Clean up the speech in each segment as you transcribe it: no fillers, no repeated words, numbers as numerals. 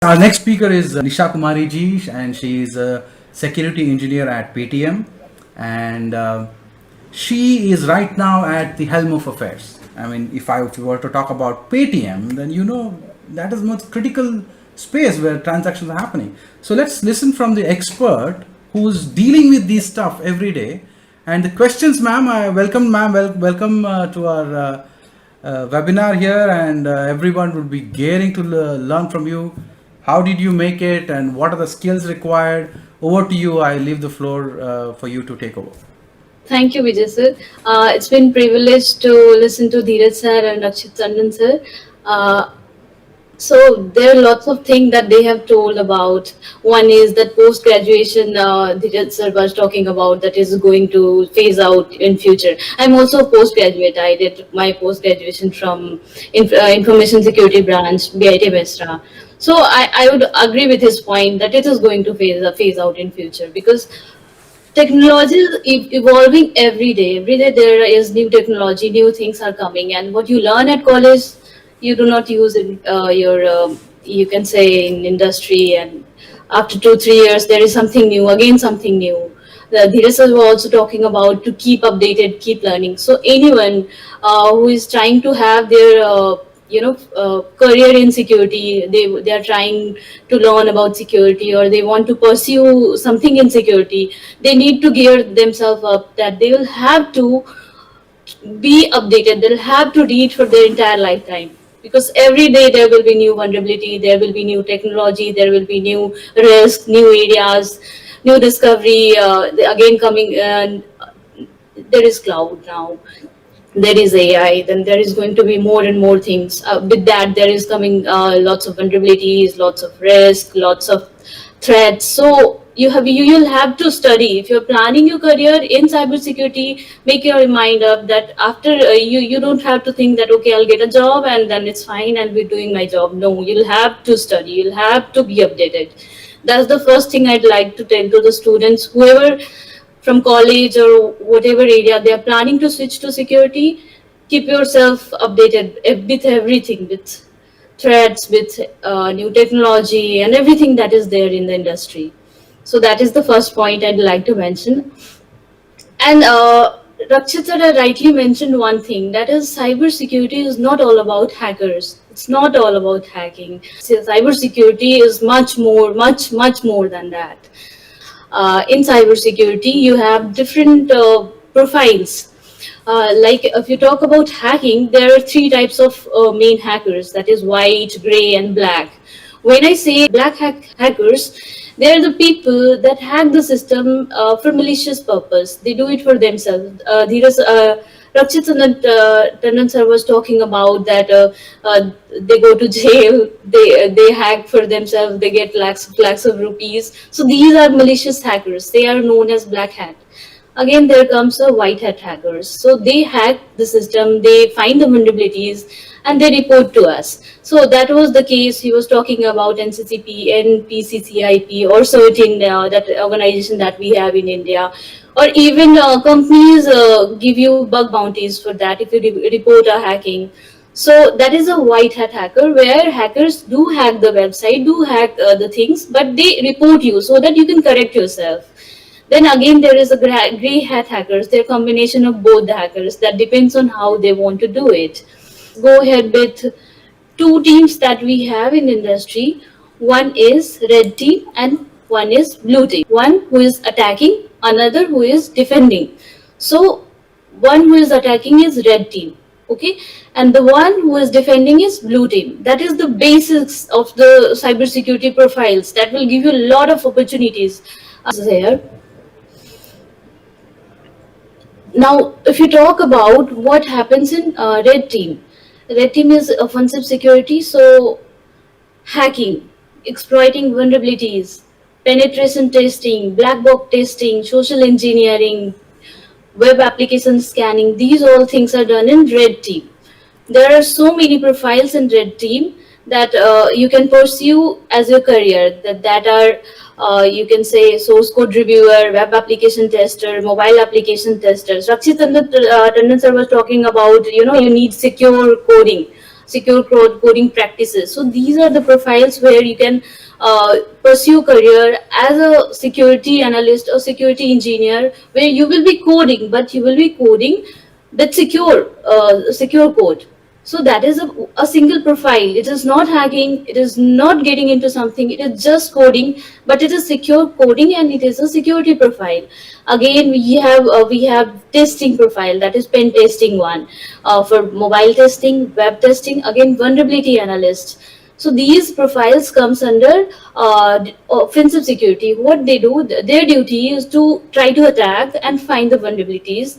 Our next speaker is Nisha Kumari ji, and she is a security engineer at Paytm, and she is right now at the helm of affairs. I mean, if you were to talk about Paytm, then you know that is most critical space where transactions are happening. So let's listen from the expert who's dealing with this stuff every day. And the questions, ma'am, welcome to our webinar here, and everyone would be gearing to learn from you. How did you make it, and what are the skills required? Over to you. I leave the floor for you to take over. Thank you, Vijay sir. It's been privileged to listen to Dheeraj sir and Akshit Tandon sir. So there are lots of things that they have told about. One is that post-graduation, Dheeraj sir was talking about that is going to phase out in future. I'm also a postgraduate. I did my post-graduation from Information Security Branch, BIT Mesra. So I would agree with his point that it is going to phase out in future, because technology is evolving every day. Every day there is new technology, new things are coming, and what you learn at college, you do not use in your, you can say, in industry. And after 2-3 years, there is something new, again something new. The Dheeraj were also talking about to keep updated, keep learning. So anyone who is trying to have their career in security, they are trying to learn about security, or they want to pursue something in security, they need to gear themselves up that they will have to be updated. They'll have to read for their entire lifetime, because every day there will be new vulnerability, there will be new technology, there will be new risk, new areas, new discovery. Again coming, there is cloud now, there is AI, then there is going to be more and more things. With that, there is coming lots of vulnerabilities, lots of risk, lots of threats. So you'll have to study. If you're planning your career in cybersecurity, make your mind up that after you don't have to think that okay, I'll get a job and then it's fine, I'll be doing my job. No, you'll have to study. You'll have to be updated. That's the first thing I'd like to tell to the students, whoever from college or whatever area they are planning to switch to security. Keep yourself updated with everything, with threats, with new technology and everything that is there in the industry. So that is the first point I'd like to mention. And Rakshit sir rightly mentioned one thing, that is cybersecurity is not all about hackers. It's not all about hacking. Cybersecurity is much more than that. In cybersecurity, you have different profiles. Like if you talk about hacking, there are three types of main hackers, that is white, gray, and black. When I say hackers, they are the people that hack the system for malicious purpose. They do it for themselves. Rakshit Tandon sir was talking about that they go to jail, they hack for themselves, they get lakhs of rupees. So these are malicious hackers. They are known as black hat. Again, there comes a white hat hackers. So they hack the system, they find the vulnerabilities, and they report to us. So that was the case. He was talking about NCCP, NPCCIP, or CERT, that organization that we have in India. Or even companies give you bug bounties for that if you report a hacking. So that is a white hat hacker, where hackers do hack the website, do hack the things, but they report you so that you can correct yourself. Then again, there is a gray hat hackers. They're a combination of both the hackers. That depends on how they want to do it. Go ahead with two teams that we have in industry. One is red team and one is blue team. One who is attacking, another who is defending. So one who is attacking is red team, okay, and the one who is defending is blue team. That is the basics of the cybersecurity profiles that will give you a lot of opportunities there. Now, if you talk about what happens in red team is offensive security, so hacking, exploiting vulnerabilities, penetration testing, black box testing, social engineering, web application scanning. These all things are done in red team. There are so many profiles in red team that you can pursue as your career, that are you can say source code reviewer, web application tester, mobile application testers. Rakshit Tandon sir was talking about, you need secure coding. secure coding practices. So these are the profiles where you can pursue career as a security analyst or security engineer, where you will be coding, but you will be coding with secure code. So that is a single profile. It is not hacking, it is not getting into something, it is just coding, but it is secure coding and it is a security profile. Again, we have testing profile, that is pen testing one, for mobile testing, web testing, again vulnerability analyst. So these profiles comes under offensive security. What they do, their duty is to try to attack and find the vulnerabilities.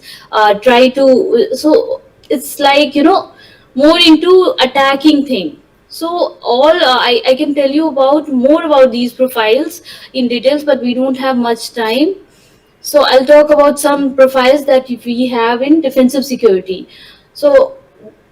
Try to so it's like, more into attacking thing. So I can tell you about more about these profiles in details, but we don't have much time. So I'll talk about some profiles that we have in defensive security. So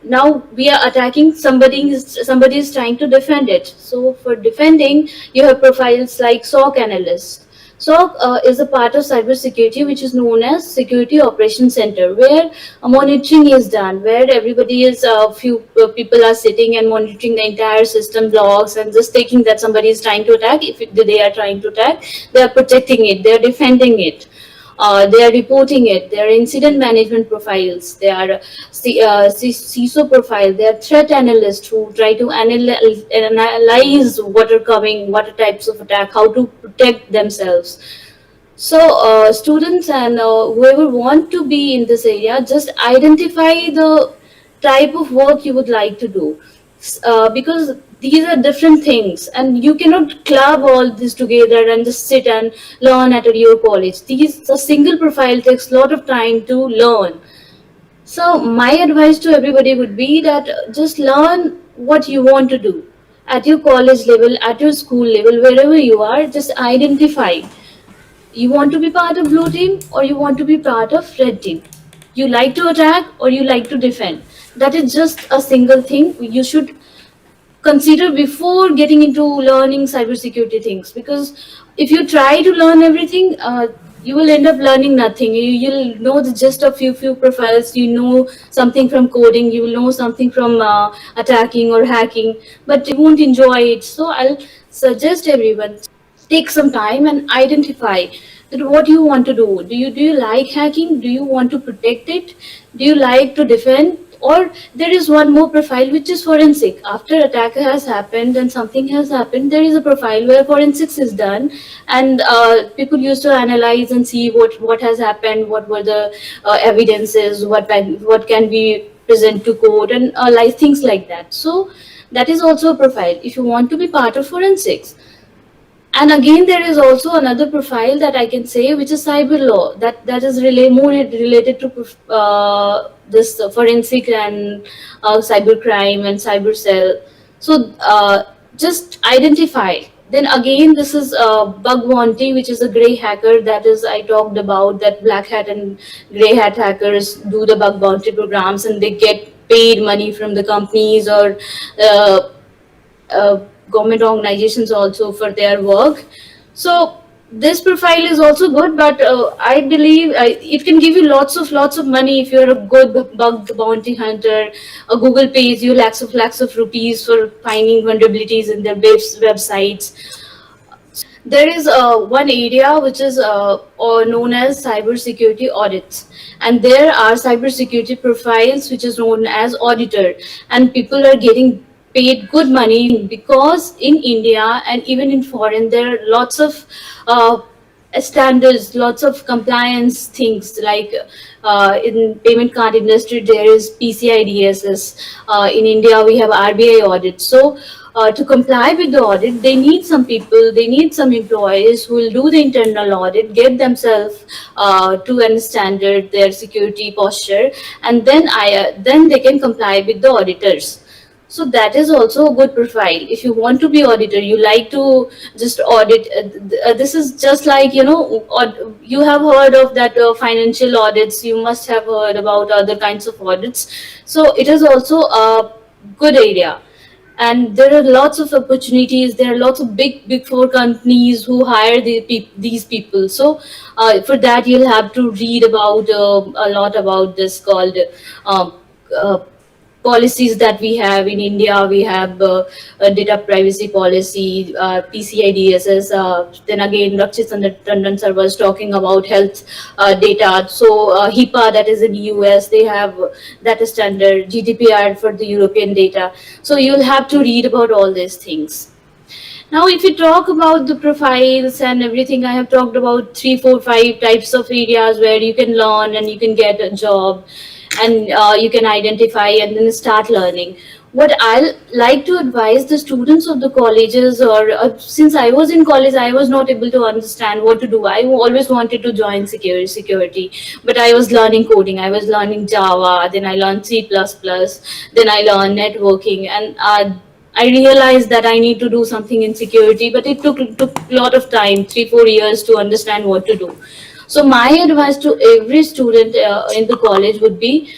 now we are attacking somebody is trying to defend it. So for defending, you have profiles like SOC analyst. SOC is a part of cybersecurity which is known as Security Operations Center, where monitoring is done, where everybody is few people are sitting and monitoring the entire system logs and just taking that somebody is trying to attack. If they are trying to attack, they are protecting it, they are defending it. They are reporting it. There are incident management profiles. There are CISO profile. There are threat analysts who try to analyze what are coming, what are types of attack, how to protect themselves. So students and whoever want to be in this area, just identify the type of work you would like to do, because these are different things and you cannot club all this together and just sit and learn at your college. These a single profile takes a lot of time to learn. So my advice to everybody would be that just learn what you want to do at your college level, at your school level, wherever you are. Just identify, you want to be part of blue team or you want to be part of red team. You like to attack or you like to defend. That is just a single thing you should consider before getting into learning cybersecurity things. Because if you try to learn everything, you will end up learning nothing. You'll know the just a few profiles. You know something from coding. You will know something from attacking or hacking, but you won't enjoy it. So I'll suggest everyone, take some time and identify that what you want to do. Do you like hacking? Do you want to protect it? Do you like to defend? Or there is one more profile which is forensic. After attack has happened and something has happened, there is a profile where forensics is done, and people used to analyze and see what has happened, what were the evidences, what can be present to court, and like things like that. So that is also a profile if you want to be part of forensics. And again, there is also another profile that I can say, which is cyber law. That is more related to this forensic and cyber crime and cyber cell. So just identify. Then again, this is bug bounty, which is a gray hacker. That is, I talked about that black hat and gray hat hackers do the bug bounty programs, and they get paid money from the companies or uh, government organizations also for their work. So this profile is also good, but I believe it can give you lots of money if you're a good bug bounty hunter. Google pays you lakhs of rupees for finding vulnerabilities in their websites. There is one area which is known as cybersecurity audits, and there are cybersecurity profiles which is known as auditor, and people are getting paid good money because in India and even in foreign there are lots of uh, standards, lots of compliance things, like in payment card industry there is PCI DSS. In India we have RBI audit. So to comply with the audit, they need some people, they need some employees who will do the internal audit, get themselves to a standard, their security posture, and then they can comply with the auditors. So that is also a good profile. If you want to be auditor, you like to just audit. This is just like, you have heard of that financial audits. You must have heard about other kinds of audits. So it is also a good area, and there are lots of opportunities. There are lots of big four companies who hire these people. So for that you'll have to read about a lot about this called uh, uh, policies that we have in India. We have a data privacy policy, PCI DSS. Then again, Rakshit Tandon sir was talking about health data. So HIPAA, that is in US, they have that standard. GDPR for the European data. So you'll have to read about all these things. Now, if we talk about the profiles and everything, I have talked about 3, 4, 5 types of areas where you can learn and you can get a job, and you can identify and then start learning. What I like to advise the students of the colleges, or since I was in college, I was not able to understand what to do. I always wanted to join security, but I was learning coding. I was learning Java, then I learned C++, then I learned networking, and I realized that I need to do something in security, but it took a lot of time, 3, 4 years to understand what to do. So my advice to every student in the college would be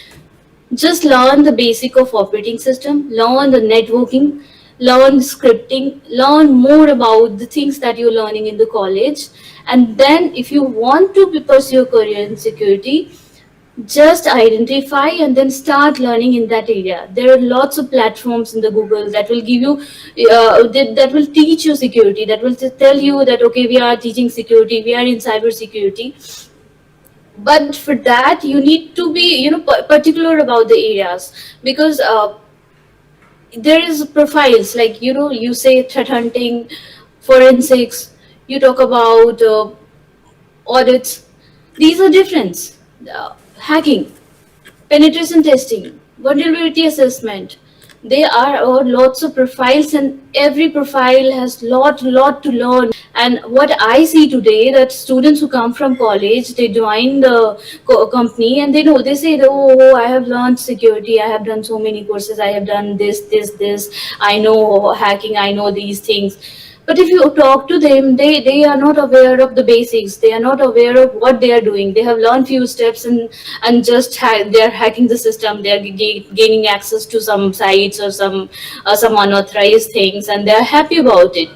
just learn the basic of operating system, learn the networking, learn scripting, learn more about the things that you're learning in the college, and then if you want to pursue a career in security, just identify and then start learning in that area. There are lots of platforms in the Google that will give you that will teach you security, that will tell you that okay, we are teaching security, we are in cyber security. But for that you need to be particular about the areas, because there is profiles, like you say threat hunting, forensics, you talk about audits. These are different. Hacking, penetration testing, vulnerability assessment. There are lots of profiles, and every profile has lot to learn. And what I see today, that students who come from college, they join the company, and they say, oh, I have learned security, I have done so many courses, I have done this, I know hacking, I know these things. But if you talk to them, they are not aware of the basics. They are not aware of what they are doing. They have learned few steps, and just they are hacking the system. They are gaining access to some sites or some unauthorized things, and they are happy about it.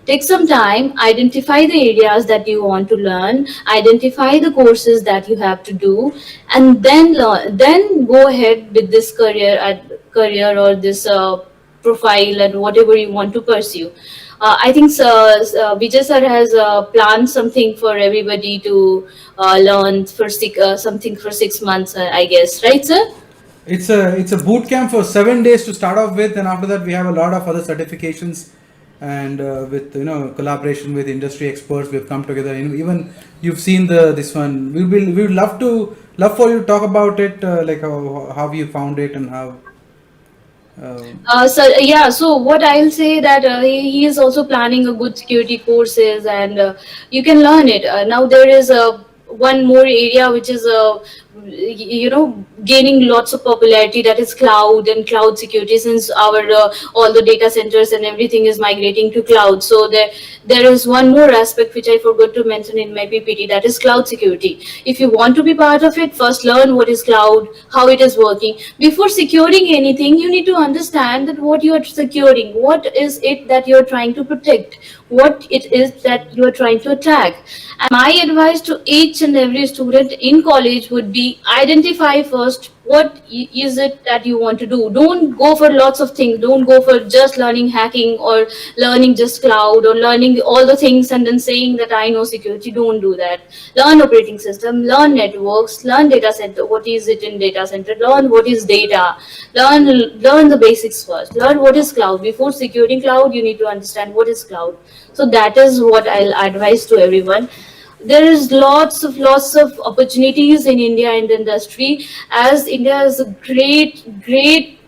Take some time, identify the areas that you want to learn, identify the courses that you have to do, and then learn. Then go ahead with this career or this profile and whatever you want to pursue. I think Vijay sir has planned something for everybody to learn for something for 6 months, I guess, right, sir? It's a boot camp for 7 days to start off with, and after that we have a lot of other certifications, and with collaboration with industry experts, we've come together. Even you've seen this one. We would love for you to talk about it, like how you found it and how. So yeah, so what I'll say that he is also planning a good security courses, and you can learn it. Now there is one more area which is gaining lots of popularity, that is cloud and cloud security, since our all the data centers and everything is migrating to cloud. So there is one more aspect which I forgot to mention in my PPT, that is cloud security. If you want to be part of it, first learn what is cloud, how it is working. Before securing anything, you need to understand that what you are securing, what is it that you are trying to protect, what it is that you are trying to attack. And my advice to each and every student in college would be, identify first what is it that you want to do. Don't go for lots of things. Don't go for just learning hacking or learning just cloud or learning all the things and then saying that I know security. Don't do that. Learn operating system, learn networks, learn data center. What is it in data center? Learn what is data. Learn the basics first. Learn what is cloud. Before securing cloud, you need to understand what is cloud. So that is what I'll advise to everyone. There is lots of opportunities in India in the industry, as India is a great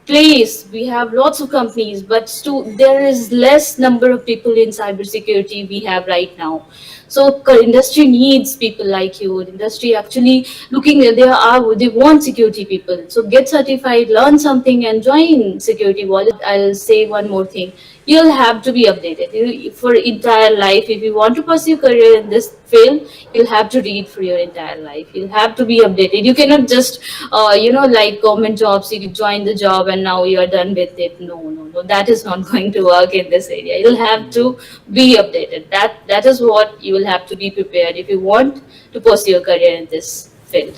place. We have lots of companies, but there is less number of people in cybersecurity we have right now. So industry needs people like you. Industry actually looking at they want security people. So get certified, learn something, and join security wallet. I'll say one more thing. You'll have to be updated for entire life. If you want to pursue career in this field, you'll have to read for your entire life. You'll have to be updated. You cannot just like government jobs, you join the job and now you're done with it. No, that is not going to work in this area. You'll have to be updated. That is what you will have to be prepared if you want to pursue a career in this field.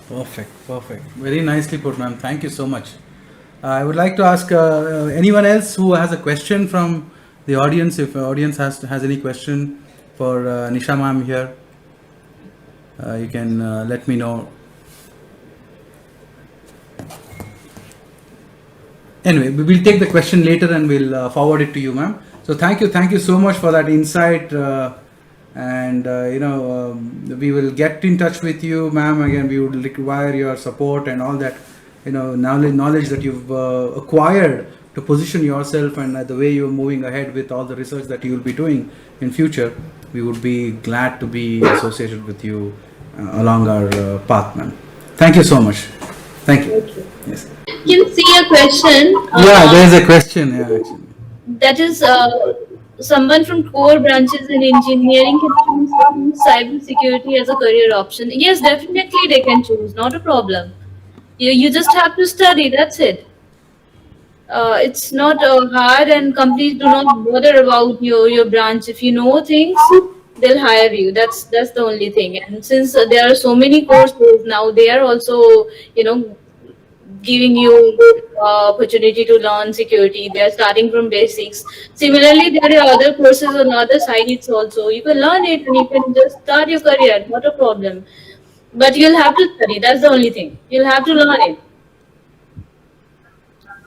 Perfect. Very nicely put, ma'am. Thank you so much. I would like to ask anyone else who has a question from the audience. If the audience has any question for Nisha ma'am here, you can let me know. Anyway, we will take the question later and we'll forward it to you, ma'am. So thank you so much for that insight. And we will get in touch with you, ma'am. Again, we would require your support and all that, knowledge that you've acquired to position yourself, and the way you're moving ahead with all the research that you will be doing in future. We would be glad to be associated with you along our path, ma'am. Thank you so much. Thank you. Thank you. Yes. You can see a question. Yeah, there is a question. Yeah, actually. That is, someone from core branches in engineering can choose cyber security as a career option. Yes, definitely they can choose. Not a problem. You just have to study. That's it. It's not hard, and companies do not bother about your branch. If you know things, they'll hire you. That's the only thing. And since there are so many courses now, they are also, you know, giving you opportunity to learn security. They are starting from basics. Similarly, there are other courses on other sites also. You can learn it and you can just start your career. Not a problem. But you'll have to study. That's the only thing. You'll have to learn it.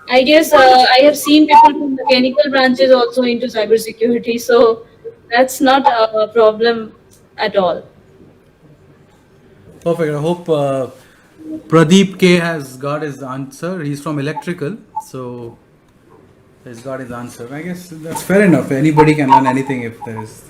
I guess I have seen people from mechanical branches also into cybersecurity, so that's not a problem at all. Perfect. I hope Pradeep K has got his answer. He's from electrical, so he's got his answer. I guess that's fair enough. Anybody can learn anything if there is.